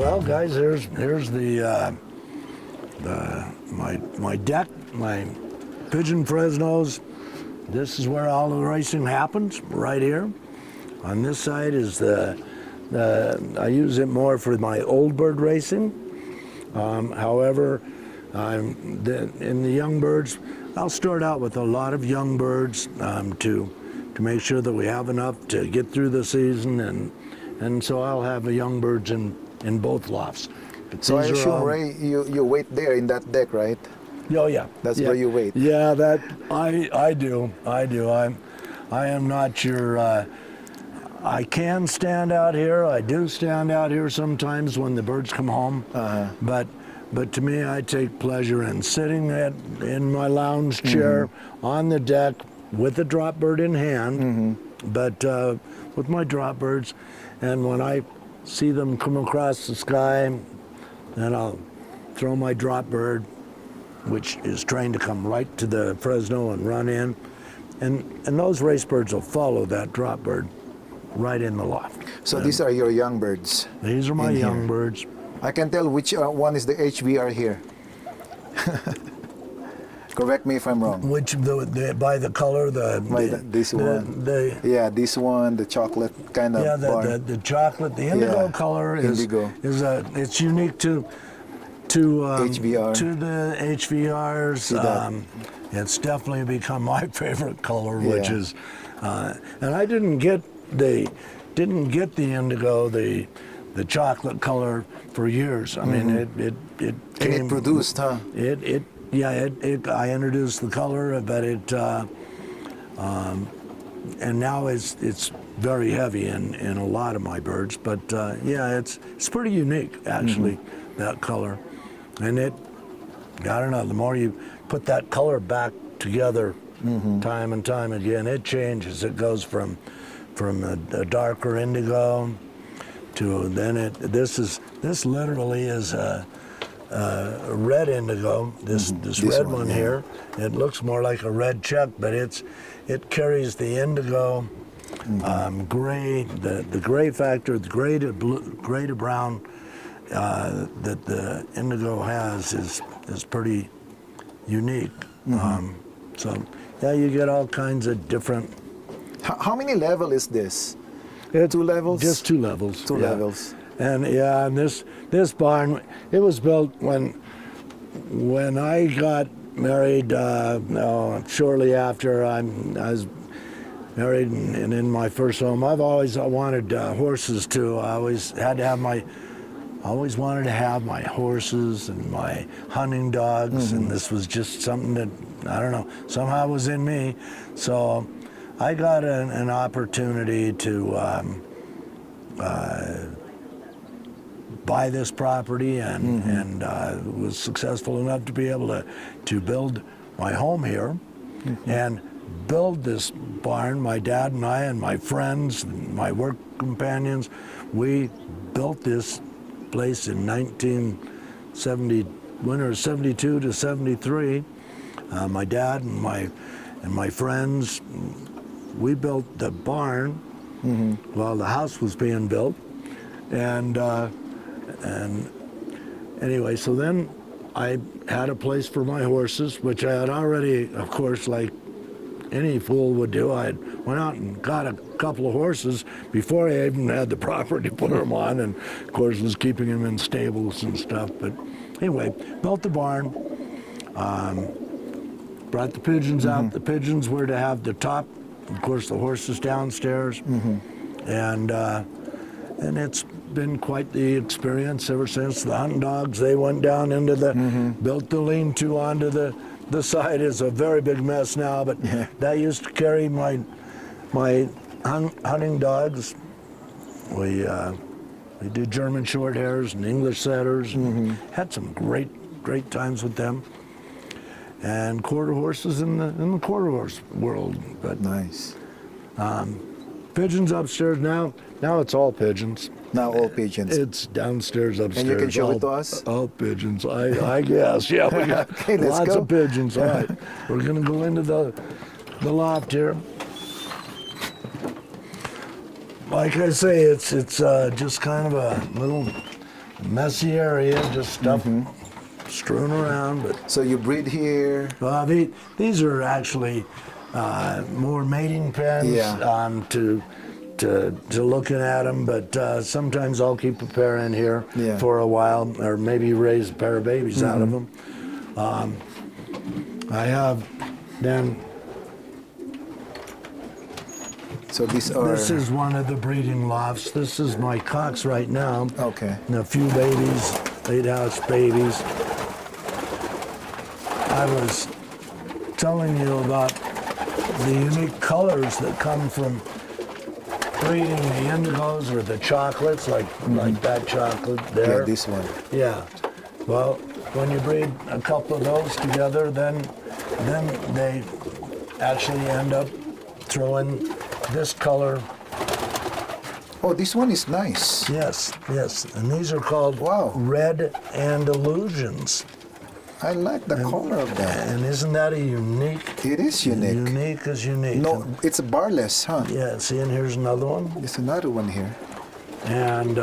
Well, guys, here's my deck, my Pigeon Fresnos. This is where all the racing happens, right here. On this side is I use it more for my old bird racing. However, in the young birds, I'll start out with a lot of young birds to make sure that we have enough to get through the season, and so I'll have the young birds in both lofts. But So I these are assume, all- Ray, you wait there in that deck, right? Oh yeah, That's yeah. where you wait. Yeah, that I do. I am not your. I can stand out here. I do stand out here sometimes when the birds come home. But to me, I take pleasure in sitting in my lounge chair on the deck with the drop bird in hand. But with my drop birds, and when I see them come across the sky, then I'll throw my drop bird, which is trained to come right to the Fresno and run in. And those race birds will follow that drop bird right in the loft. So these are your young birds. These are my in young here. birds. I can tell which one is the HVR here. Correct me if I'm wrong. Which, by the color, This one. Yeah, this one, the chocolate kind of yeah, barn. the chocolate, the indigo Yeah, color is indigo. it's unique to HVR. to the HVRs. See that? It's definitely become my favorite color, which Yeah. is, and I didn't get the indigo, the chocolate color for years. I mean, it And came. it produced, huh? I introduced the color, but and now it's very heavy in a lot of my birds. But yeah, it's pretty unique actually, that color, and I don't know. The more you put that color back together, time and time again, it changes. It goes from a darker indigo to then this literally is a red indigo. This red one here, it looks more like a red check, but it carries the indigo, gray, the gray factor, the gray to blue, gray to brown that the indigo has is pretty unique. So yeah, you get all kinds of different. How many level is this? It's 2 levels? Just 2 levels. Two yeah. levels. And yeah, and this barn, it was built when I got married. Shortly after I was married, and in my first home, I wanted horses too. I always wanted to have my horses and my hunting dogs, and this was just something that I don't know, somehow was in me. So I got an opportunity to buy this property, and was successful enough to be able to build my home here and build this barn. My dad and I and my friends, and my work companions, we built this place in 1970, winter of 72 to 73. My dad and my friends, we built the barn while the house was being built, and anyway, so then I had a place for my horses, which I had already, of course, like any fool would do. I went out and got a couple of horses before I even had the property to put them on, and of course was keeping them in stables and stuff. But anyway, built the barn, brought the pigeons out. The pigeons were to have the top, of course, the horses downstairs, and it's been quite the experience ever since. The hunting dogs, they went down into built the lean-to onto the side. Is a very big mess now, but that used to carry my hunting dogs. We did German short hairs and English setters, and had some great times with them. And quarter horses in the quarter horse world. But Nice. pigeons upstairs now. Now it's all pigeons. Now all pigeons. It's downstairs, upstairs. And you can show it to us? All pigeons, I guess. Yeah, we got Okay, let's lots go. of pigeons. All right, we're gonna go into the loft here. Like I say, it's just kind of a messy area, just stuff strewn around. But So you breed here. these are actually more mating pens Yeah. to looking at them. But sometimes I'll keep a pair in here Yeah. for a while, or maybe raise a pair of babies out of them. I have then. So these are. This is one of the breeding lofts. This is my cocks right now. Okay. And a few babies, 8-house babies. I was telling you about the unique colors that come from breeding the indigos or the chocolates, like that chocolate there. Yeah, this one. Yeah. Well, when you breed a couple of those together, then they actually end up throwing this color. Oh, this one is nice. Yes, yes. And these are called Wow. Red Andalusians. I like the color of that. And isn't that a unique? It is unique. Unique is unique. No, it's barless, huh? Yeah, see, and here's another one. There's another one here. And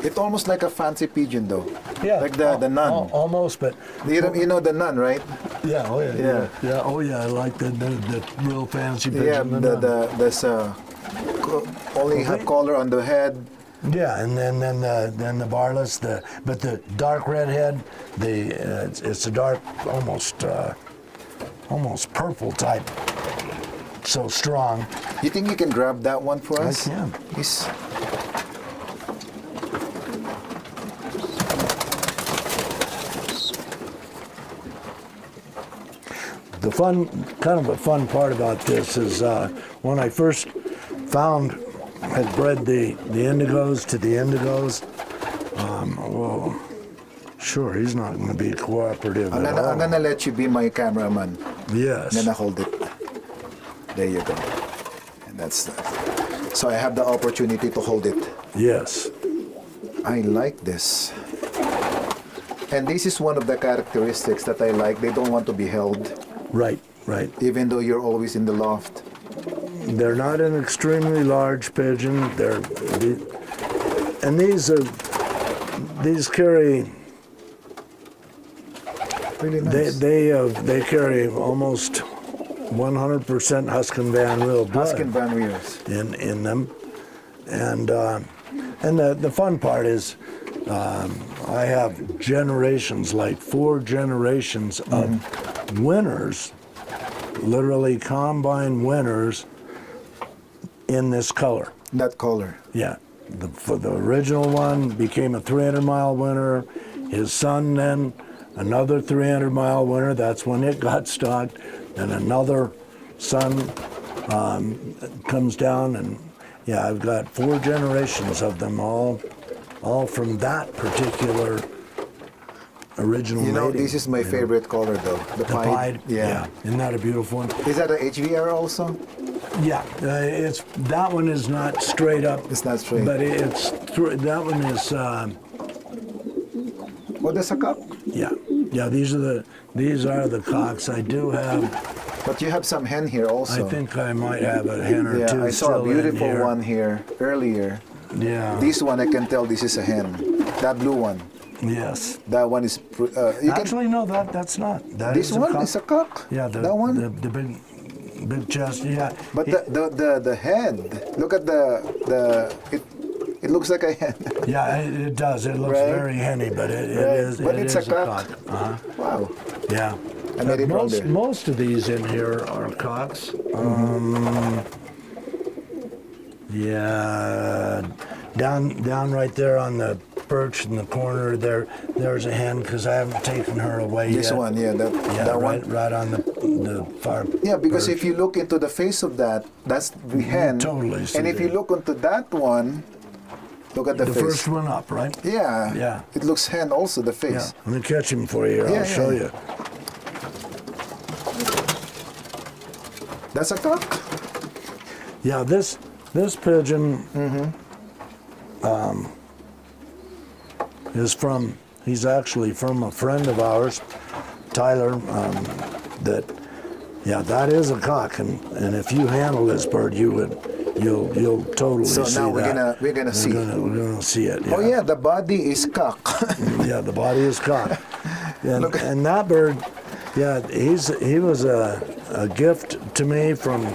It's almost like a fancy pigeon, though. yeah, Like the nun. Almost, but You know the nun, right? yeah, oh yeah, Yeah. yeah. Oh yeah, I like the real fancy Yeah, pigeon. there's only have color on the head. Yeah, and then the barless, but the dark red head, it's a dark, almost purple type. So strong. You think you can grab that one for us? I can. He's, The kind of a fun part about this is when I first had bred the indigos to the indigos. Well, sure, he's not going to be cooperative I'm at all. gonna let you be my cameraman. Yes. I'm gonna hold it. There you go. And that's that. So I have the opportunity to hold it. Yes. I like this. And this is one of the characteristics that I like. They don't want to be held, Right. Right. even though you're always in the loft. They're not an extremely large pigeon. And these carry. Really nice. They carry almost 100% Husky Van Reel blood Husky Van Reels. in them, and the fun part is I have generations, like 4 generations of winners, literally combine winners in this color. That color. Yeah, for the original one became a 300-mile winner. His son then another 300-mile winner. That's when it got stocked. And another son comes down, and yeah, I've got 4 generations of them all from that particular original. You know, mating, this is my favorite color, though. The pied. Pied. Yeah. Isn't that a beautiful one? Is that a HVR also? Yeah, it's that one is not straight up. It's not straight. But that one is. Oh, there's a cup. Yeah, these are the cocks. I do have. But you have some hen here also. I think I might have a hen or two. Yeah, I saw a still in beautiful here. one here earlier. Yeah. This one, I can tell this is a hen. That blue one. Yes. That one is. Actually, no, that's not. That This is one a cock. is a cock. Yeah, that one. The big chest. Yeah. But the head. Look at it looks like a hen. Yeah, it does. It looks Right? very henny, but it Right. is. But it it's is a cock. Uh-huh. Wow. Yeah. I made it wrong most there. most of these in here are cocks. Yeah, down right there on the perch in the corner there's a hen, because I haven't taken her away This yet. one, yeah, that right, one. right on the far. Yeah, because perch. if you look into the face of that, that's the hen. totally see And if you that. look into that one, look at the face. first one up, right? Yeah. Yeah. It looks hen also, the Yeah. face. Let me catch him for you. Yeah, I'll show yeah. you. That's a cock. Yeah, this pigeon he's actually from a friend of ours, Tyler, that is a cock, and if you handle this bird, you you'll totally So see now that. we're gonna see. We're gonna see it. Yeah. Oh yeah, the body is cocked. Yeah, the body is cocked. And, Look at- and that bird, yeah, he was a gift to me from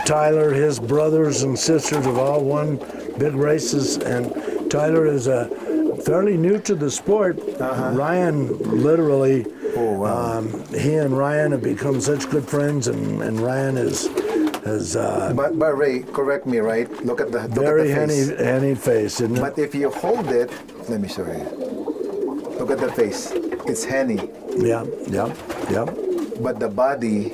Tyler. His brothers and sisters have all won big races, and Tyler is fairly new to the sport. Ryan literally, Oh, wow. he and Ryan have become such good friends, and Ryan has But Ray, correct me, right? Look at the very face. henny face, isn't it? But if you hold it, let me show you. Look at the face. It's henny. Yeah, yeah, yeah. But the body,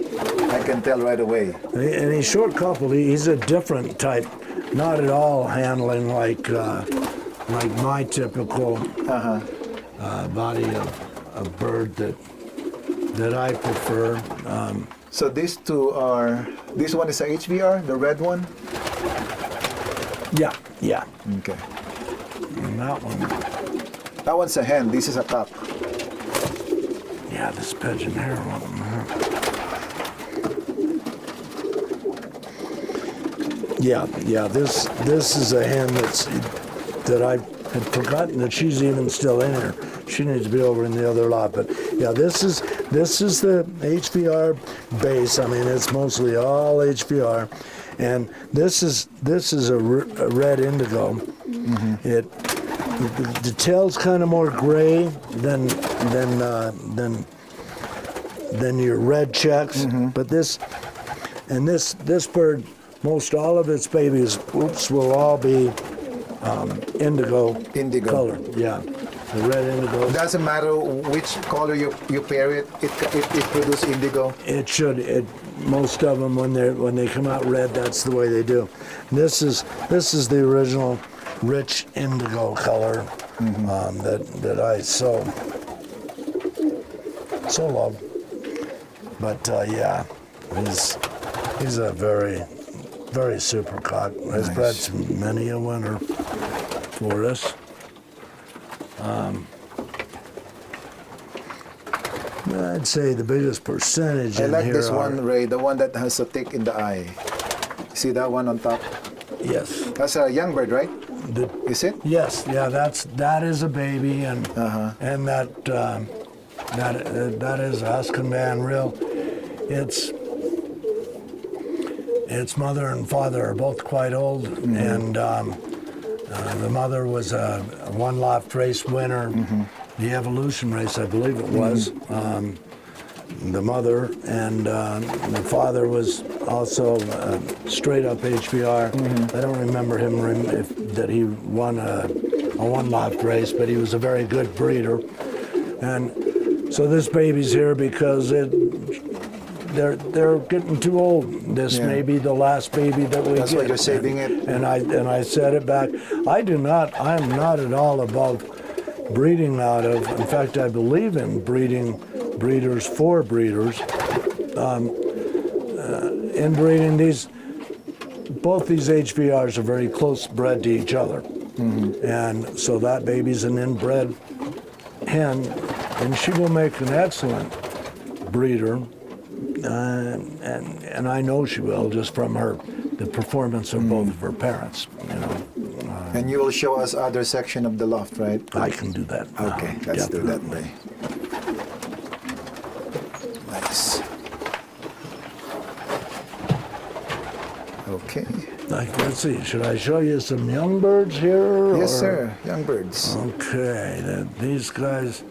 I can tell right away. And he's short coupled. He's a different type, not at all handling like my typical body of bird that I prefer. So these two are, this one is a HVR, the red one? Yeah, yeah. Okay. And that one, That one's a hen, this is a cock. yeah, this pigeon here one. Yeah. This is a hen that I had forgotten that she's even still in here. She needs to be over in the other lot. But yeah, this is the HVR base. I mean, it's mostly all HVR, and this is a red indigo. The tail's kind of more gray than your red checks, but this bird, most all of its babies, will all be indigo color. Yeah, the red indigo. Doesn't matter which color you pair it, it produces indigo. It should. Most of them, when they come out red, that's the way they do. This is the original rich indigo color that I so love. But yeah, he's a very super cock. Has bred many a winner for us. I'd say the biggest percentage I in like here this are, one, Ray, the one that has a tick in the eye. See that one on top? Yes. That's a young bird, right? Is it? Yes, yeah, that is a baby, and that is a Huskin Van Real. Its mother and father are both quite old, and the mother was a one Loft race winner, the Evolution race, I believe it was. The mother, and the father was also straight up HBR. I don't remember him that he won a one Loft race, but he was a very good breeder. And so this baby's here because they're getting too old. This may be the last baby that we That's get. why you're saving it. And I said it back. I'm not at all above breeding out of. In fact, I believe in breeding breeders for breeders. Inbreeding both these HVRs are very close bred to each other. And so that baby's an inbred hen, and she will make an excellent breeder. And I know she will, just from the performance of both of her parents. And you will show us other section of the loft, right? I can do that. Okay, let's do that, Definitely. Ray. Nice. Okay. Let's see. Should I show you some young birds here? Yes, or- sir. Young birds. Okay. These guys.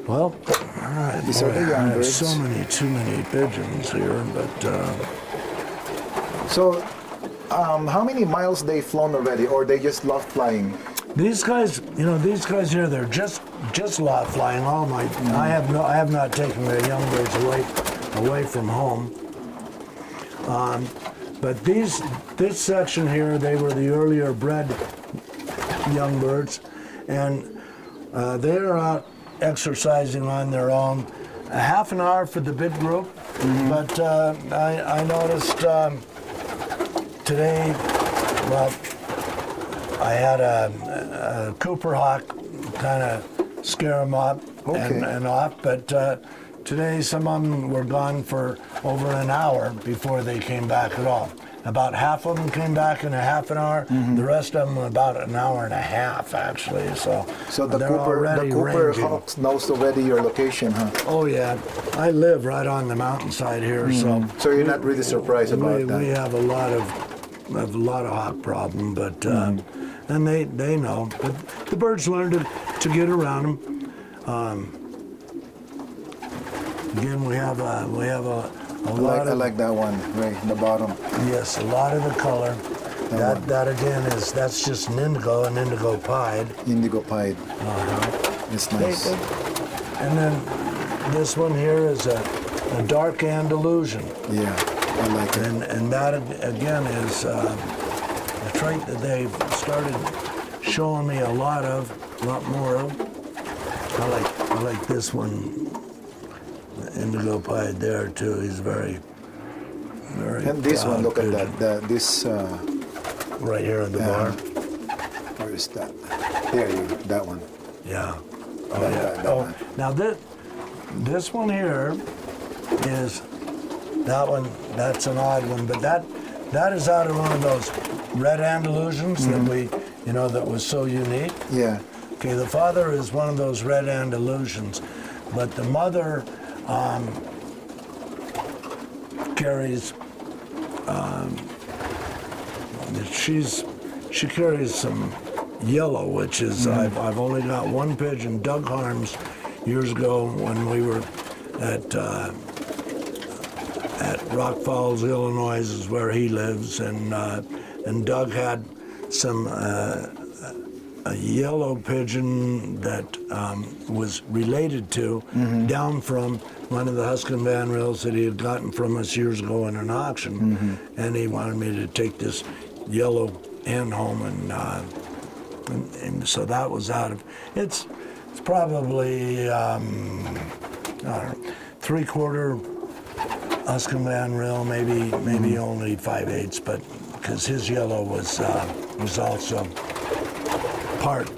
Well, all right. These are the young I have birds. too many pigeons here, but. So, how many miles they flown already, or they just love flying? These guys here, they're just loft flying. All my, I have not taken the young birds away from home. But this section here, they were the earlier bred young birds, and they're out exercising on their own. A half an hour for the big group, but I noticed today, well, I had a Cooper hawk kind of scare them up and off, but Today, some of them were gone for over an hour before they came back at all. About half of them came back in a half an hour. The rest of them about an hour and a half, actually. So the they're Cooper already ranging. Hawk knows already your location, huh? Oh yeah, I live right on the mountainside here, so you're not really surprised about that. we have a lot of hawk problem, but and they know. But the birds learn to get around them. Again, we have a lot I of like that one right in the bottom. yes, a lot of the color. That again that's just an indigo pied. Indigo pied. It's nice. And then this one here is a dark Andalusian. Yeah, I like it. And that again is a trait that they've started showing me a lot more of. I like this one, the indigo pied there too. He's very. And this one, look at pigeon. that. This. Right here in the bar. Where is that? There you go. That one. Yeah. I like that one. Now this one here is that one. That's an odd one, but that is out of one of those red Andalusians that that was so unique. Yeah. Okay, the father is one of those red Andalusians, but the mother carries. She carries some yellow, which is I've only got one pigeon. Doug Harms, years ago when we were at Rock Falls, Illinois, is where he lives, and Doug had some a yellow pigeon that was related to down from one of the Huskin Van Rails that he had gotten from us years ago in an auction, and he wanted me to take this yellow hen home, and so that was out of it's probably I don't know, 3/4 Huskin Van Rail, maybe only 5/8, but because his yellow was also part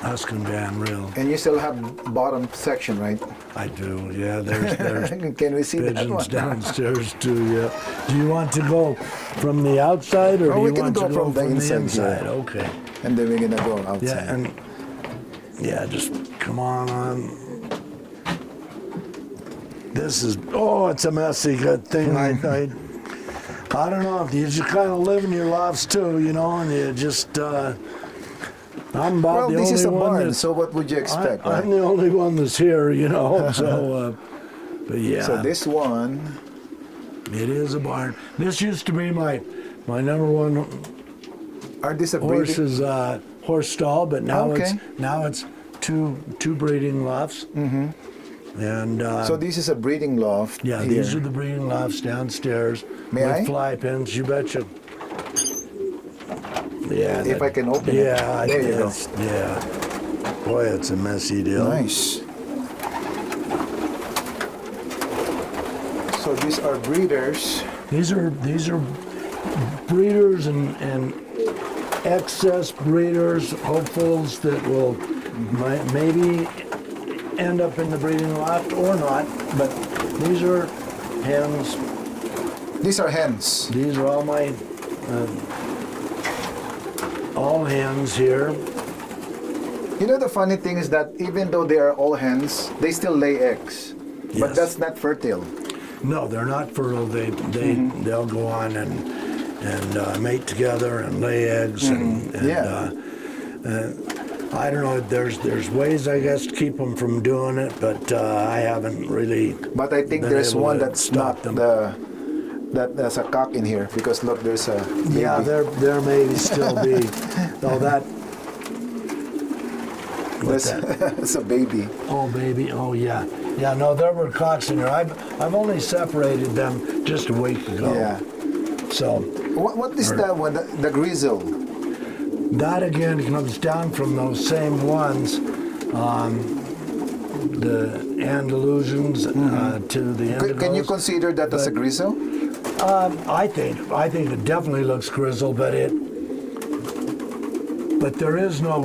Huskin Van Rail. And you still have bottom section, right? I do, yeah. There's Can we see that pigeons one? downstairs too. Yeah. Do you want to go from the outside, or do we you can want go to go from the inside here. Okay. And then we're gonna go outside. Yeah, and just come on. This is it's a messy good thing. I don't know. You just kind of live in your lofts too, and you just. I'm about the this only is a one barn, that's, so what would you expect, right? I'm the only one that's here, so, but yeah. So this one, it is a barn. This used to be my number one are this a horse's horse stall, but now Okay. it's two breeding lofts. Mm-hmm. And so this is a breeding loft. yeah, here. these are the breeding lofts downstairs May with I? fly pins. You betcha. Yeah. If I can open it. Yeah, There you go. Yeah. Boy, it's a messy deal. Nice. So these are breeders. These are breeders and excess breeders, hopefuls that will maybe end up in the breeding loft or not. But these are hens. These are hens. These are all my all hens here. The funny thing is that even though they are all hens, they still lay eggs. But Yes. that's not fertile. No, they're not fertile. They'll go on and mate together and lay eggs and Yeah. I don't know. There's ways, I guess, to keep them from doing it, but I haven't really. But I think been there's able one to that's stop not them. that there's a cock in here because look, there's a baby. Yeah, there may still be. Oh, that. What's that? It's a baby. Oh, baby. Oh, yeah. Yeah, no, there were cocks in here. I've only separated them just a week ago. Yeah. So What is that one? The grizzle. that again comes down from those same ones, the Andalusians to the Indigos. Can you consider that as a grizzle? I think it definitely looks grizzle, but there is no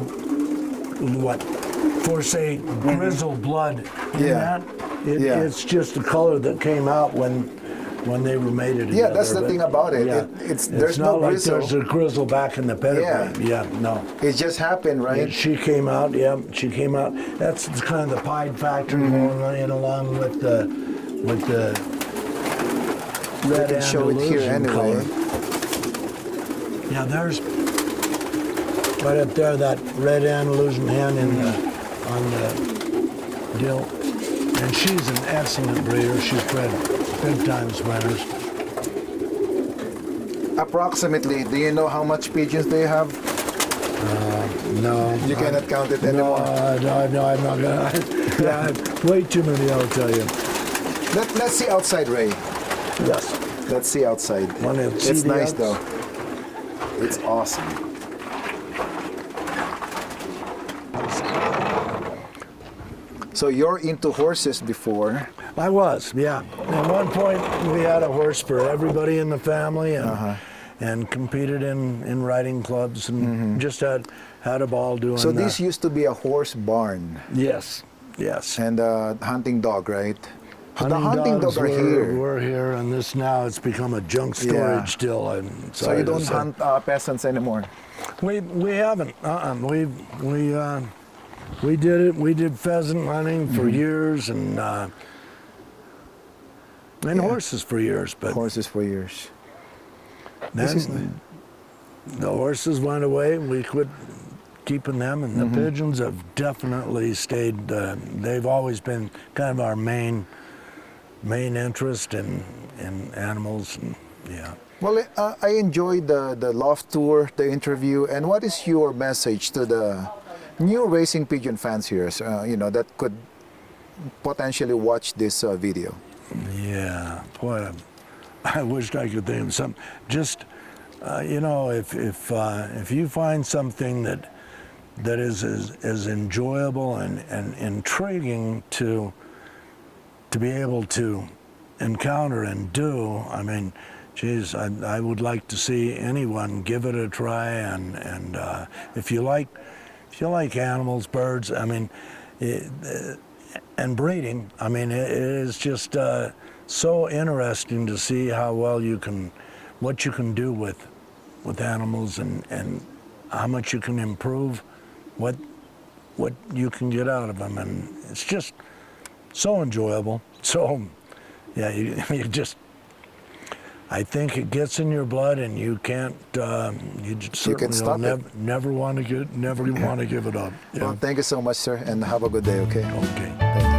grizzle blood in Yeah. that. Yeah. It's just the color that came out when they were mated together. Yeah, that's the but, thing about it. Yeah. There's no not like grizzle. there's a grizzle back in the pedigree. Yeah, no. It just happened, right? She came out. Yeah, she came out. That's kind of the pied factor going in along with the red can show it here Andalusian anyway. color. Yeah, there's right up there that red Andalusian hen on the dill. And she's an excellent breeder. She's bred big time winners. Approximately, do you know how much pigeons they have? No. You cannot count it No, anymore. no, I'm not gonna. Yeah, way too many, I'll tell you. Let's see outside, Ray. Yes. Let's see outside. Wanna see It's the nice outs- though. It's awesome. So you're into horses before. I was, yeah. At one point, we had a horse for everybody in the family, and competed in riding clubs, and just had a ball doing So that. this used to be a horse barn Yes, yes. and a hunting dog, right? The hunting dogs dog are here. We're here, and this now it's become a junk storage still. I'm So sorry you to don't say. hunt peasants anymore. We haven't. We did it. We did pheasant hunting for years, and horses for years. But Horses for years. then the horses went away. We quit keeping them, and the pigeons have definitely stayed. They've always been kind of our main interest in animals, and yeah. Well, I enjoyed the Loft tour, the interview, and what is your message to the new racing pigeon fans here, that could potentially watch this video? Yeah, boy, I wished I could think of some. Just if you find something that is as enjoyable and intriguing to be able to encounter and do, I mean, geez, I would like to see anyone give it a try. And if you like animals, birds, I mean, and breeding, I mean, it is just so interesting to see how well what you can do with animals, and how much you can improve what you can get out of them, and it's just so enjoyable. So, yeah, you just. I think it gets in your blood, and you can't. You certainly stop will never want to give it up. Yeah. Well, thank you so much, sir, and have a good day, okay? Okay. Thank you.